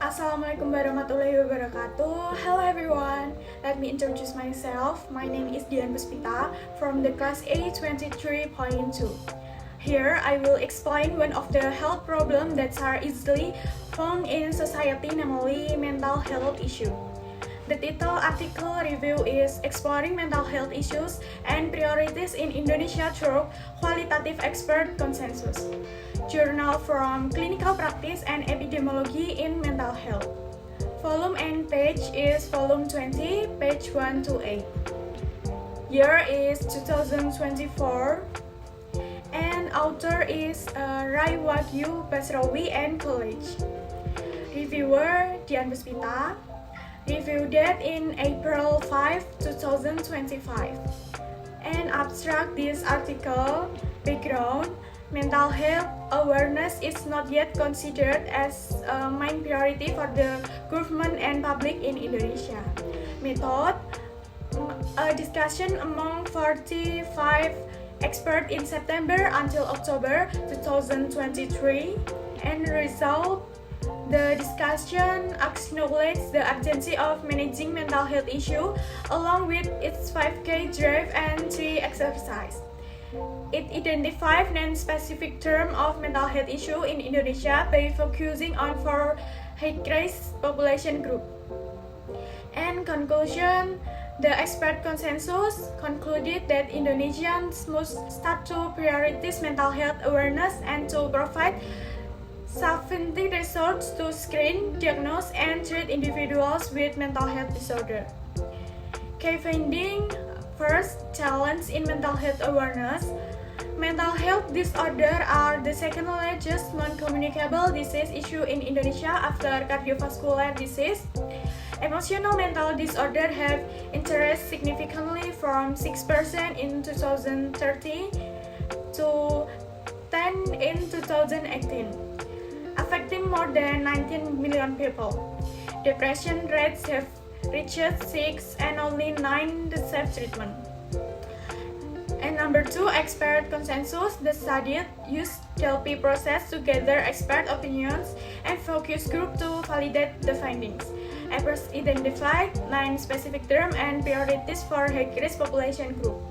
Assalamualaikum warahmatullahi wabarakatuh. Hello everyone. Let me introduce myself. My name is Dian Puspita from the class A23.2. Here I will explain one of the health problems that are easily found in society, namely mental health issue. The title article review is Exploring Mental Health Issues and Priorities in Indonesia Through Qualitative Expert Consensus. Journal from Clinical Practice and Epidemiology in Mental Health. Volume and page is volume 20, page 1 to 8. Year is 2024 and author is Rai Wagyu Basrawi and College. Reviewer Dian Puspita. Review date in April 5, 2025. And abstract this article, background, mental health awareness is not yet considered as a main priority for the government and public in Indonesia. Method, a discussion among 45 experts in September until October 2023, and result, the discussion acknowledges the urgency of managing mental health issue along with its 5K drive and 3 exercise. It identifies non-specific terms of mental health issue in Indonesia by focusing on 4 high-risk population group. And conclusion, the expert consensus concluded that Indonesians must start to prioritize mental health awareness and to provide sufficient resources to screen, diagnose, and treat individuals with mental health disorder. Key finding: first, challenge in mental health awareness. Mental health disorders are the second largest non-communicable disease issue in Indonesia after cardiovascular disease. Emotional mental disorders have increased significantly from 6% in 2013 to 10% in 2018. Affecting more than 19 million people. Depression rates have reached 6 and only 9 receive treatment. And number 2, expert consensus. The study used DELPI process to gather expert opinions and focus group to validate the findings. Experts identified 9 specific terms and priorities for high-risk population group.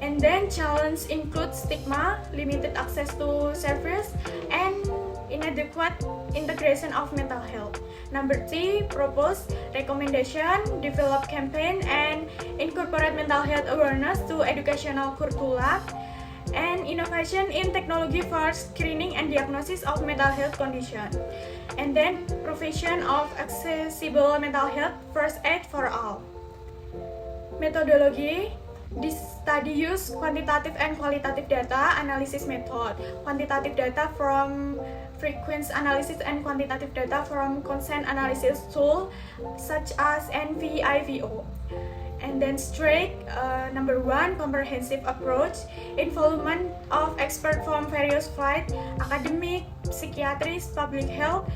And then challenge includes stigma, limited access to service, and inadequate integration of mental health. Number 3, propose recommendation, develop campaign, and incorporate mental health awareness to educational curricula, and innovation in technology for screening and diagnosis of mental health condition. And then provision of accessible mental health first aid for all. Methodology. This study used quantitative and qualitative data analysis method. Quantitative data from frequency analysis and quantitative data from consent analysis tool such as NVIVO. And then number 1, comprehensive approach, involvement of experts from various fields, academic, psychiatrists, public health,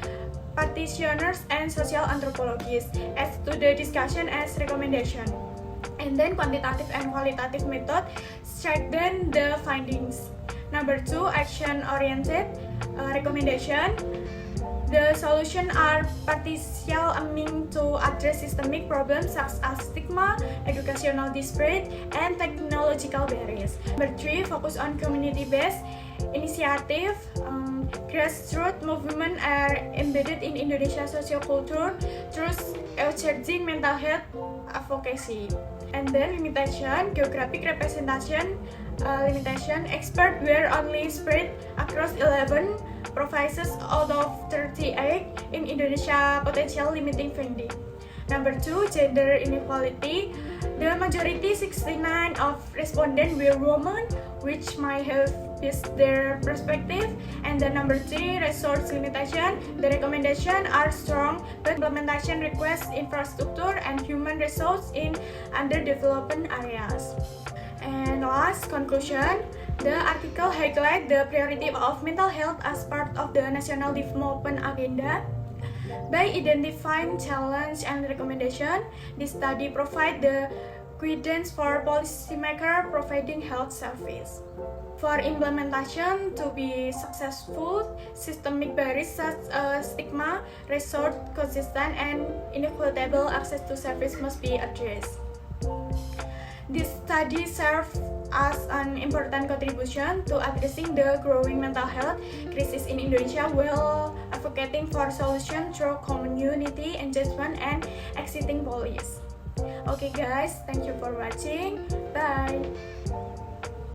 practitioners, and social anthropologists as to the discussion as recommendation. And then quantitative and qualitative method strengthen the findings. Number 2, action-oriented recommendation. The solutions are partial aiming to address systemic problems such as stigma, educational disparity, and technological barriers. Number 3, focus on community-based initiative. Grassroots movement are embedded in Indonesia socioculture through urging mental health advocacy. And then limitation, geographic representation limitation. Experts were only spread across 11 provinces out of 38 in Indonesia, potential limiting finding. Number 2, gender inequality. The majority, 69 of respondents were women, which might have missed their perspective. And then number 3, resource limitation. The recommendations are strong, but implementation requires infrastructure and human resources in underdeveloped areas. And last, conclusion. The article highlights the priority of mental health as part of the National Development Agenda. By identifying challenge and recommendation, this study provides the guidance for policymaker providing health service. For implementation to be successful, systemic barriers such as stigma, resource consistent, and inequitable access to service must be addressed. This study serves as an important contribution to addressing the growing mental health crisis in Indonesia while advocating for solutions through community engagement and exiting policies. Okay guys, thank you for watching. Bye.